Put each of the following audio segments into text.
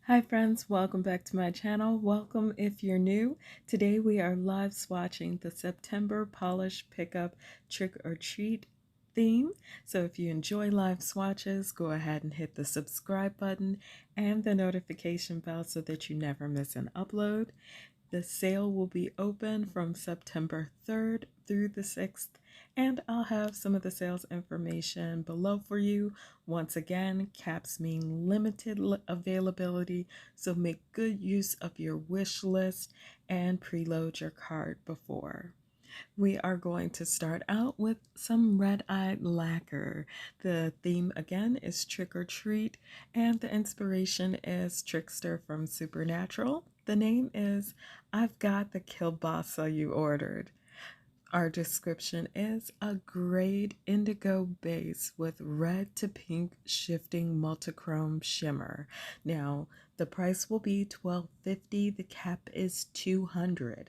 Hi friends, welcome back to my channel. Welcome if you're new. Today we are live swatching the September Polish Pickup Trick or Treat theme. So if you enjoy live swatches, go ahead and hit the subscribe button and the notification bell so that you never miss an upload. The sale will be open from September 3rd through the 6th, and I'll have some of the sales information below for you. Once again, caps mean limited availability, so make good use of your wish list and preload your cart before. We are going to start out with some red-eyed lacquer. The theme again is trick or treat, and the inspiration is Trickster from Supernatural. The name is I've Got the Kielbasa You Ordered. Our description is a grade indigo base with red to pink shifting multichrome shimmer. Now, the price will be $12.50. The cap is $200.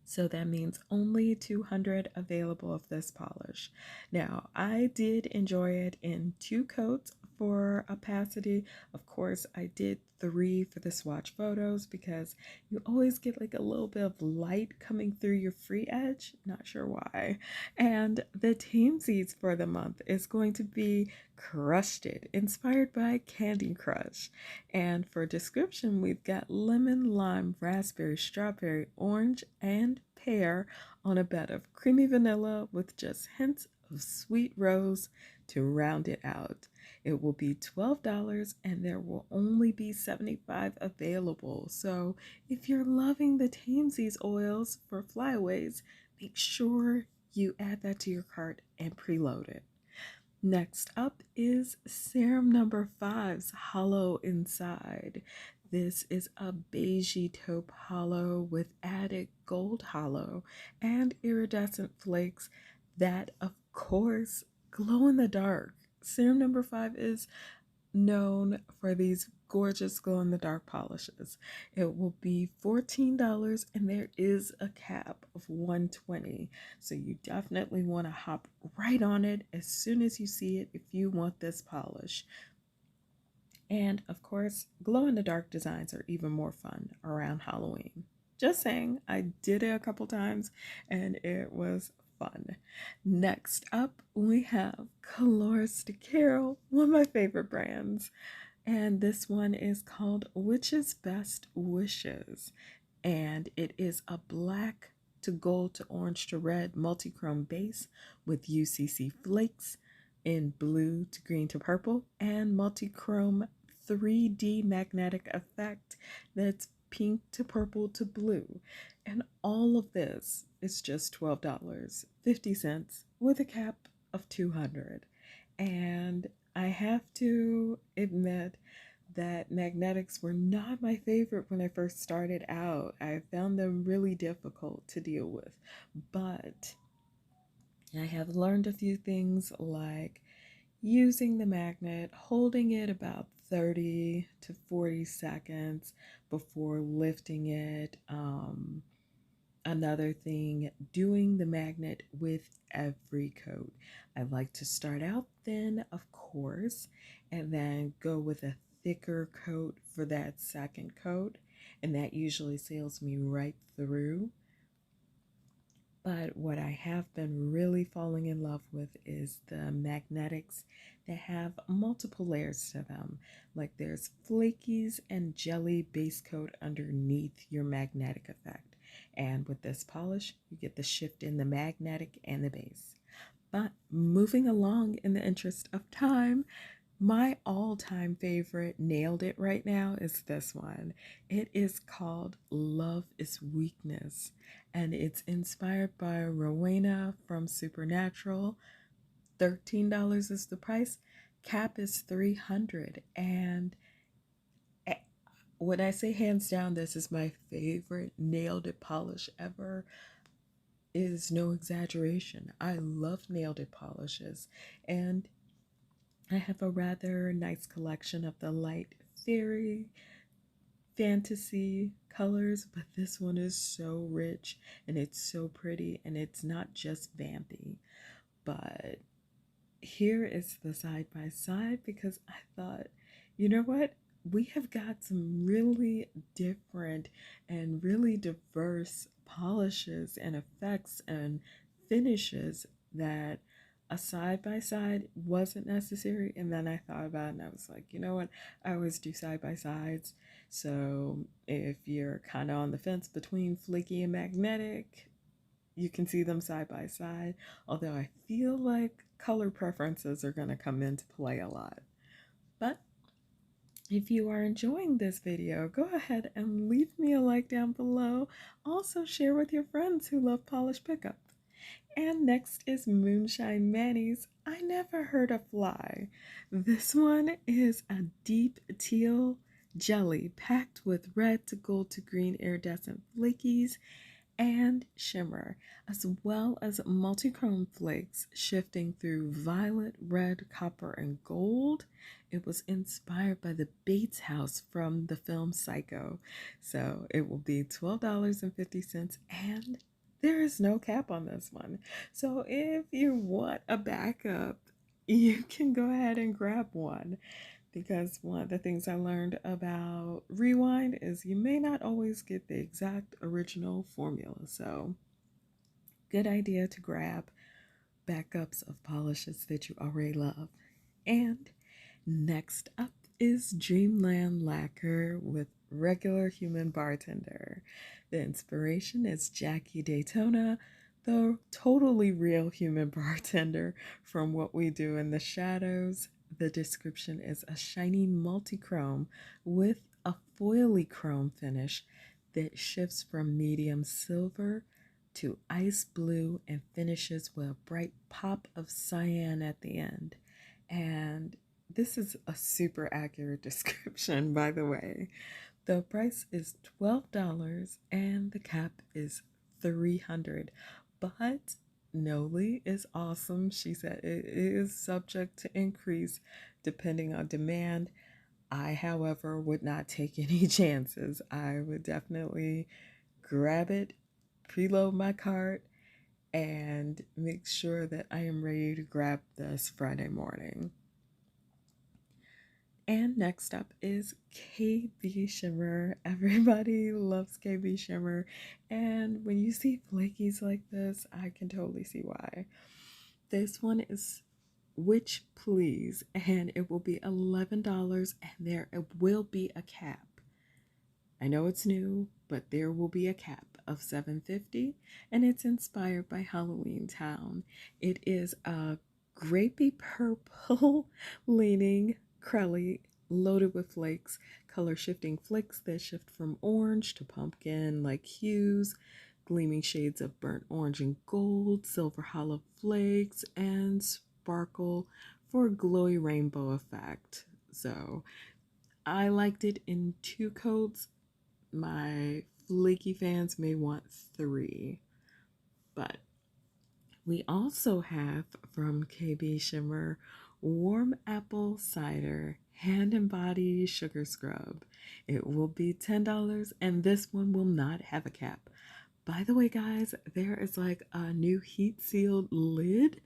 So that means only 200 available of this polish. Now, I did enjoy it in 2 coats for opacity. Of course, I did 3 for the swatch photos because you always get like a little bit of light coming through your free edge. Not sure why. And the Tamesies for the month is going to be Crushed It, inspired by Candy Crush. And for description, we've got lemon, lime, raspberry, strawberry, orange, and pear on a bed of creamy vanilla with just hints of sweet rose to round it out. It will be $12 and there will only be 75 available. So if you're loving the Tamesies oils for flyaways, make sure you add that to your cart and preload it. Next up is Serum number 5's Hollow Inside. This is a beigey taupe hollow with added gold hollow and iridescent flakes that, of course, glow in the dark. Serum number 5 is known for these gorgeous glow in the dark polishes. It will be $14 and there is a cap of $120. So you definitely want to hop right on it as soon as you see it if you want this polish. And of course, glow in the dark designs are even more fun around Halloween. Just saying, I did it a couple times and it was fun. Next up, we have Colorist Carol, one of my favorite brands. And this one is called Witch's Best Wishes. And it is a black to gold to orange to red multi-chrome base with UCC flakes in blue to green to purple and multi-chrome 3D magnetic effect that's pink to purple to blue. And all of this is just $12.50 with a cap of 200. And I have to admit that magnetics were not my favorite when I first started out. I found them really difficult to deal with, but I have learned a few things like using the magnet, holding it about 30 to 40 seconds before lifting it. Another thing, doing the magnet with every coat. I like to start out thin, of course, and then go with a thicker coat for that second coat, and that usually sails me right through. But what I have been really falling in love with is the magnetics that have multiple layers to them. Like there's flakies and jelly base coat underneath your magnetic effect. And with this polish, you get the shift in the magnetic and the base. But moving along in the interest of time, my all-time favorite, nailed it right now, is this one. It is called Love is Weakness, and it's inspired by Rowena from Supernatural. $13 is the price. Cap is 300. And when I say hands down, this is my favorite nailed it polish ever, is no exaggeration. I love nailed it polishes, and I have a rather nice collection of the light fairy fantasy colors, but this one is so rich and it's so pretty and it's not just vampy. But here is the side by side because I thought, you know what? we have got some really different and really diverse polishes and effects and finishes that a side by side wasn't necessary. And then I thought about it and I was like, you know what? I always do side by sides. So if you're kind of on the fence between flaky and magnetic, you can see them side by side. Although I feel like color preferences are going to come into play a lot. But if you are enjoying this video, go ahead and leave me a like down below. Also share with your friends who love polish pickup. And next is Moonshine Manny's I Never Heard a Fly. This one is a deep teal jelly packed with red to gold to green iridescent flakies and shimmer, as well as multi-chrome flakes shifting through violet, red, copper, and gold. It was inspired by the Bates house from the film Psycho. So it will be $12.50, and there is no cap on this one. So if you want a backup, you can go ahead and grab one, because one of the things I learned about Rewind is you may not always get the exact original formula. So, good idea to grab backups of polishes that you already love. And next up is Dreamland Lacquer with regular human bartender. The inspiration is Jackie Daytona, the totally real human bartender from What We Do in the Shadows. The description is a shiny multi-chrome with a foily chrome finish that shifts from medium silver to ice blue and finishes with a bright pop of cyan at the end. And this is a super accurate description, by the way. The price is $12 and the cap is $300. But Noli is awesome. She said it is subject to increase depending on demand. I, however, would not take any chances. I would definitely grab it, preload my cart, and make sure that I am ready to grab this Friday morning. And next up is KB Shimmer. Everybody loves KB Shimmer. And when you see flakies like this, I can totally see why. This one is Witch Please, and it will be $11, and there will be a cap. I know it's new, but there will be a cap of $7.50, and it's inspired by Halloween Town. It is a grapey purple leaning crelly loaded with flakes, color shifting flakes that shift from orange to pumpkin like hues, gleaming shades of burnt orange and gold, silver hollow flakes, and sparkle for a glowy rainbow effect. So I liked it in 2 coats. My flaky fans may want 3, but we also have from KB Shimmer Warm Apple Cider Hand and Body Sugar Scrub. It will be $10, and this one will not have a cap. By the way, guys, there is like a new heat sealed lid,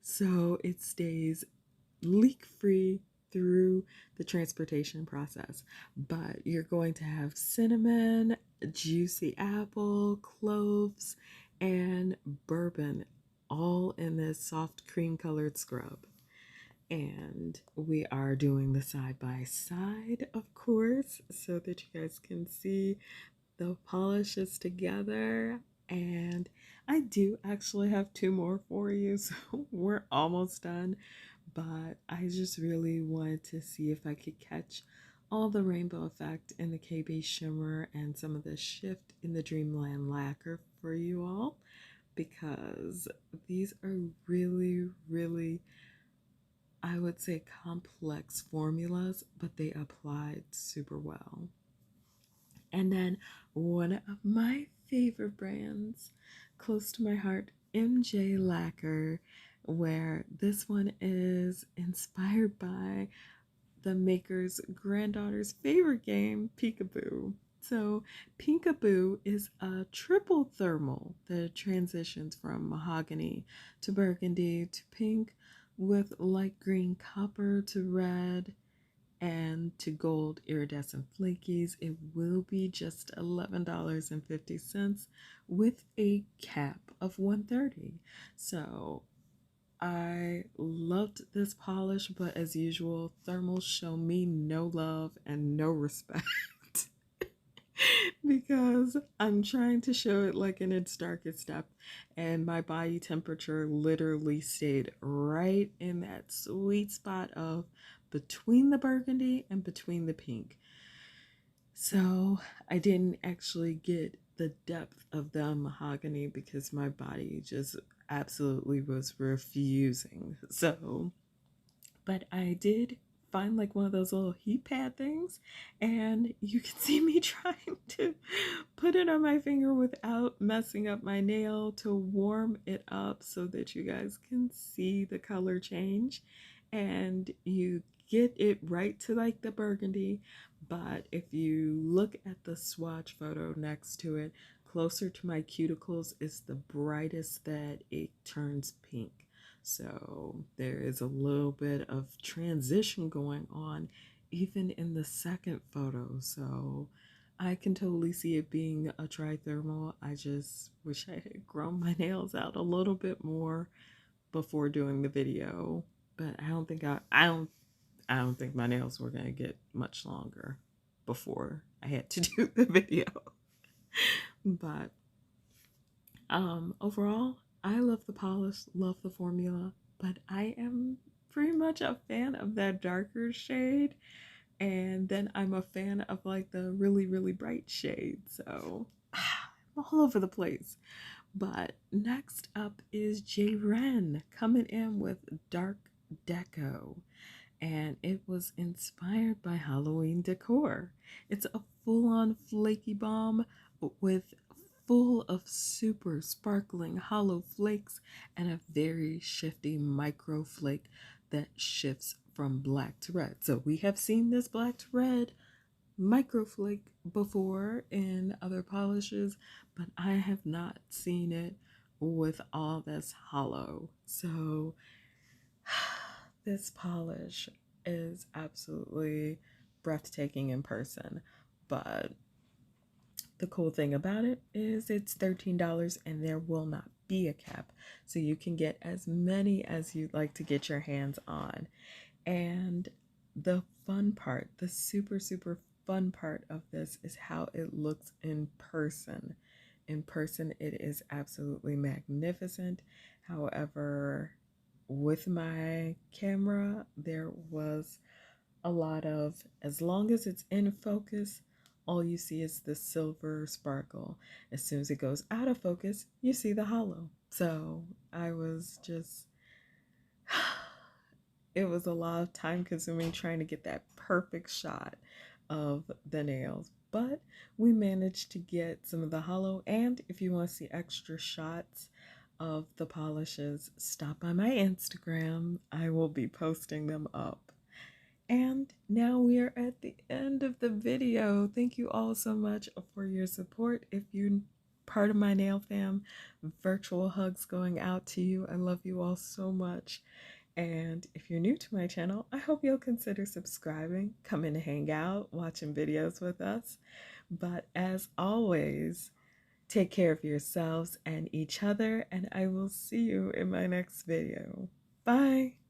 so it stays leak free through the transportation process. But you're going to have cinnamon, juicy apple, cloves, and bourbon all in this soft cream colored scrub. And we are doing the side by side, of course, so that you guys can see the polishes together. And I do actually have 2 more for you, so we're almost done. But I just really wanted to see if I could catch all the rainbow effect in the KB Shimmer and some of the shift in the Dreamland Lacquer for you all, because these are really, really, I would say, complex formulas, but they applied super well. And then one of my favorite brands, close to my heart, MJ Lacquer, where this one is inspired by the maker's granddaughter's favorite game, Peekaboo. So Peekaboo is a triple thermal that transitions from mahogany to burgundy to pink with light green copper to red And to gold iridescent flakies, it will be just $11.50 with a cap of 130. So I loved this polish, but as usual, thermals show me no love and no respect. Because I'm trying to show it like in its darkest step, and my body temperature literally stayed right in that sweet spot of between the burgundy and between the pink. So I didn't actually get the depth of the mahogany because my body just absolutely was refusing. So, but I did find like one of those little heat pad things, and you can see me trying to put it on my finger without messing up my nail to warm it up so that you guys can see the color change, and you get it right to like the burgundy. But if you look at the swatch photo next to it, closer to my cuticles is the brightest that it turns pink. So there is a little bit of transition going on even in the second photo. So I can totally see it being a trithermal. I just wish I had grown my nails out a little bit more before doing the video. But I don't think my nails were gonna get much longer before I had to do the video. But overall, I love the polish, love the formula, but I am pretty much a fan of that darker shade, and then I'm a fan of like the really, really bright shade. So I'm all over the place. But next up is JReine coming in with Dark Deco, and it was inspired by Halloween decor. It's a full-on flaky bomb with full of super sparkling hollow flakes and a very shifty micro flake that shifts from black to red. So we have seen this black to red micro flake before in other polishes, but I have not seen it with all this hollow. So this polish is absolutely breathtaking in person, but the cool thing about it is it's $13 and there will not be a cap. So you can get as many as you'd like to get your hands on. And the fun part, the super, super fun part of this is how it looks in person. In person, it is absolutely magnificent. However, with my camera, there was a lot of, as long as it's in focus, all you see is the silver sparkle. As soon as it goes out of focus, you see the hollow. So I was just, it was a lot of time consuming trying to get that perfect shot of the nails. But we managed to get some of the hollow, and if you want to see extra shots of the polishes, stop by my Instagram. I will be posting them up. And now we are at the end of the video. Thank you all so much for your support. If you're part of my nail fam, virtual hugs going out to you. I love you all so much. And if you're new to my channel, I hope you'll consider subscribing, come in and hang out, watching videos with us. But as always, take care of yourselves and each other, and I will see you in my next video. Bye!